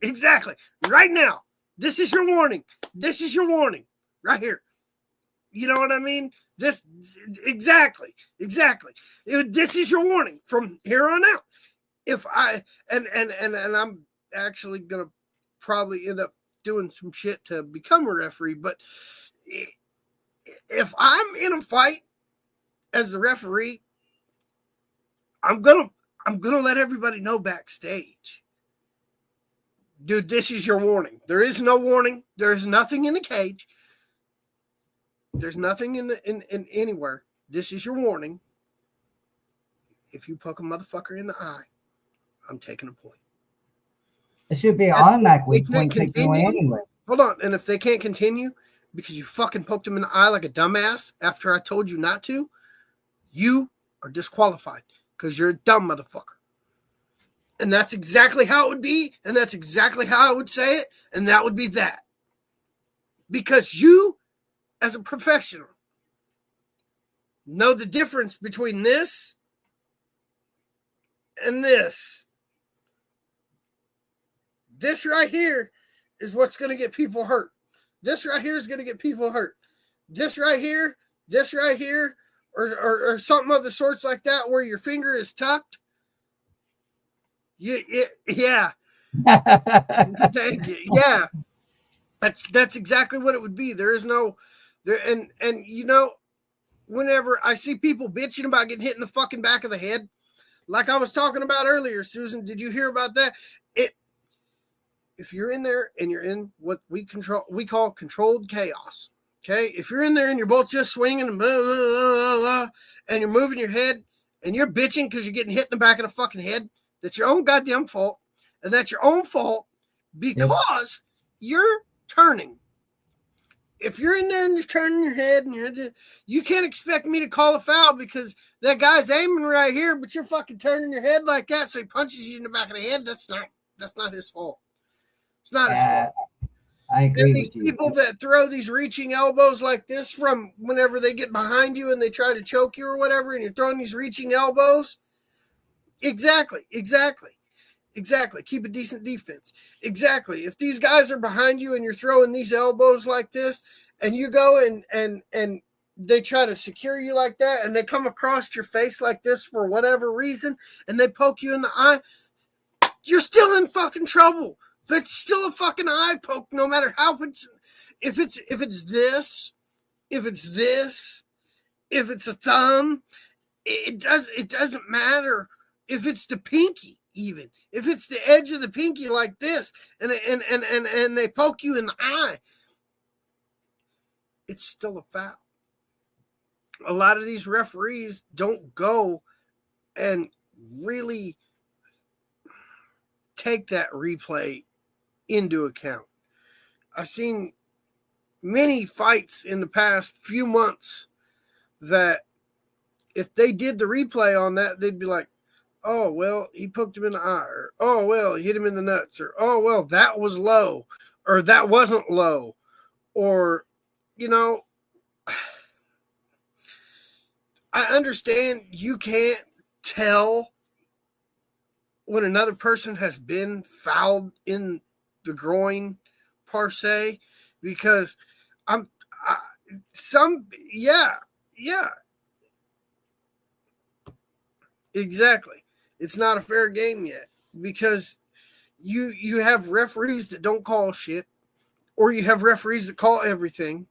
S6: Exactly. Right now. This is your warning. Right here. You know what I mean? This, exactly. This is your warning from here on out. If I, and I'm actually going to probably end up doing some shit to become a referee. But if I'm in a fight as the referee, I'm gonna let everybody know backstage. Dude, this is your warning. There is no warning. There is nothing in the cage. There's nothing in anywhere. This is your warning. If you poke a motherfucker in the eye, I'm taking a point.
S5: It should be automatic
S6: They
S5: with
S6: can't
S5: 26 away anyway.
S6: Hold on. And if they can't continue because you fucking poked them in the eye like a dumbass after I told you not to, you are disqualified because you're a dumb motherfucker. And that's exactly how it would be. And that's exactly how I would say it. And that would be that. Because you, as a professional, know the difference between this and this. This right here is what's going to get people hurt. This right here is going to get people hurt. This right here, or something of the sorts like that where your finger is tucked. Yeah. Thank you. Yeah. That's exactly what it would be. There is no there and you know, whenever I see people bitching about getting hit in the fucking back of the head, like I was talking about earlier, Susan, did you hear about that? If you're in there and you're in what we call controlled chaos, okay? If you're in there and you're both just swinging and blah, blah, blah, blah, and you're moving your head and you're bitching because you're getting hit in the back of the fucking head, that's your own goddamn fault, and that's your own fault because you're turning. If you're in there and you're turning your head and you can't expect me to call a foul because that guy's aiming right here, but you're fucking turning your head like that, so he punches you in the back of the head. That's not his fault. It's not his fault.
S5: I agree
S6: and these
S5: with you.
S6: people that throw these reaching elbows like this from whenever they get behind you and they try to choke you or whatever, and you're throwing these reaching elbows. Exactly. Keep a decent defense. Exactly. If these guys are behind you and you're throwing these elbows like this, and you go and they try to secure you like that, and they come across your face like this for whatever reason, and they poke you in the eye, you're still in fucking trouble. It's still a fucking eye poke, no matter how if it's this, if it's a thumb, it doesn't matter. If it's the pinky, even if it's the edge of the pinky like this, and they poke you in the eye, it's still a foul. A lot of these referees don't go and really take that replay into account. I've seen many fights in the past few months that if they did the replay on that, they'd be like, oh, well, he poked him in the eye, or oh, well, he hit him in the nuts, or oh, well, that was low, or that wasn't low, or, you know, I understand you can't tell when another person has been fouled in the groin per se, because exactly. It's not a fair game yet because you have referees that don't call shit, or you have referees that call everything.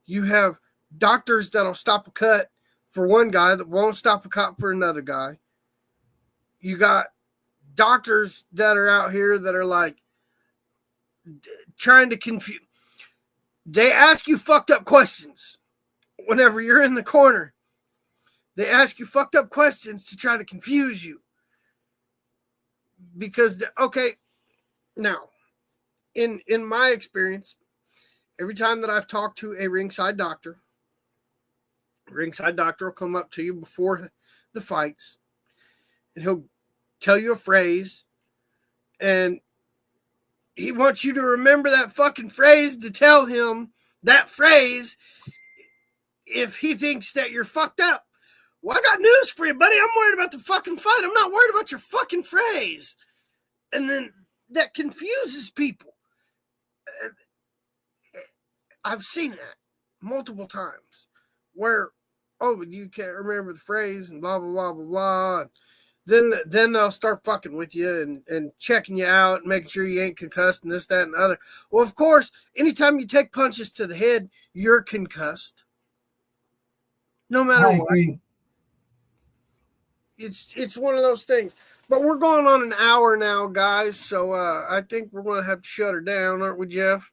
S6: You have doctors that'll stop a cut for one guy that won't stop a cut for another guy. You got doctors that are out here that are like trying to confuse. They ask you fucked up questions whenever you're in the corner. They ask you fucked up questions to try to confuse you. Because, now, in my experience, every time that I've talked to a ringside doctor will come up to you before the fights, and he'll tell you a phrase, and he wants you to remember that fucking phrase to tell him that phrase if he thinks that you're fucked up. Well, I got news for you, buddy. I'm worried about the fucking fight. I'm not worried about your fucking phrase. And then that confuses people. I've seen that multiple times where, oh, you can't remember the phrase and blah, blah, blah, blah, blah. then they'll start fucking with you and checking you out and making sure you ain't concussed and this, that, and other. Well, of course, anytime you take punches to the head, you're concussed. No matter
S5: I
S6: what.
S5: agree.
S6: It's one of those things. But we're going on an hour now, guys. So I think we're going to have to shut her down, aren't we, Jeff?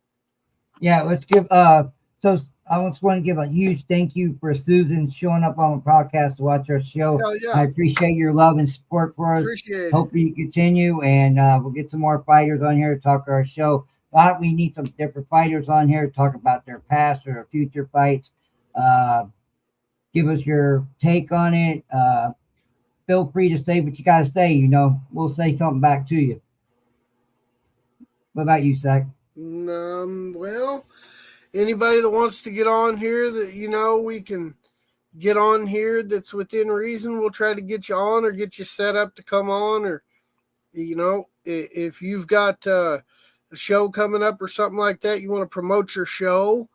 S5: Yeah, let's give so I just want to give a huge thank you for Susan showing up on the podcast to watch our show.
S6: Hell yeah.
S5: I appreciate your love and support for us.
S6: Appreciate it.
S5: Hope you continue, and we'll get some more fighters on here to talk to our show. We need some different fighters on here to talk about their past or their future fights. Give us your take on it. Feel free to say what you got to say. We'll say something back to you. What about you, Zach?
S6: Well, anybody that wants to get on here that, we can get on here that's within reason, we'll try to get you on or get you set up to come on. Or, if you've got a show coming up or something like that, you want to promote your show,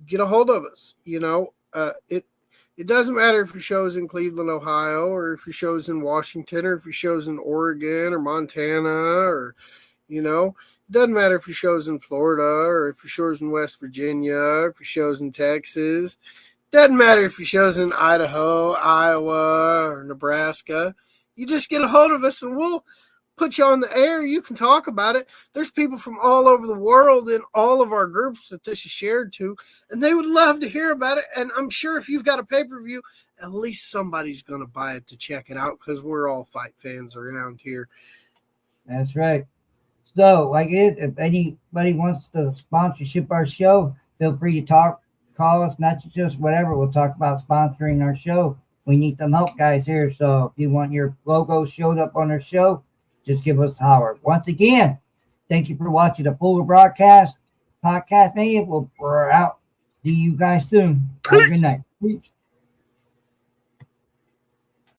S6: get a hold of us. It doesn't matter if your show's in Cleveland, Ohio, or if your show's in Washington, or if your show's in Oregon or Montana, or, it doesn't matter if your show's in Florida or if your show's in West Virginia, or if your show's in Texas. Doesn't matter if your show's in Idaho, Iowa, or Nebraska. You just get a hold of us and we'll put you on the air. You can talk about it. There's people from all over the world in all of our groups that this is shared to, and they would love to hear about it. And I'm sure if you've got a pay-per-view, at least somebody's going to buy it to check it out, because we're all fight fans around here.
S5: That's right. So, if anybody wants to sponsorship our show, feel free to call us, message us, whatever. We'll talk about sponsoring our show. We need some help, guys, here. So if you want your logo showed up on our show, just give us a holler. Once again, thank you for watching the Fuller Broadcast podcast. Maybe we're out. See you guys soon. Have a good night.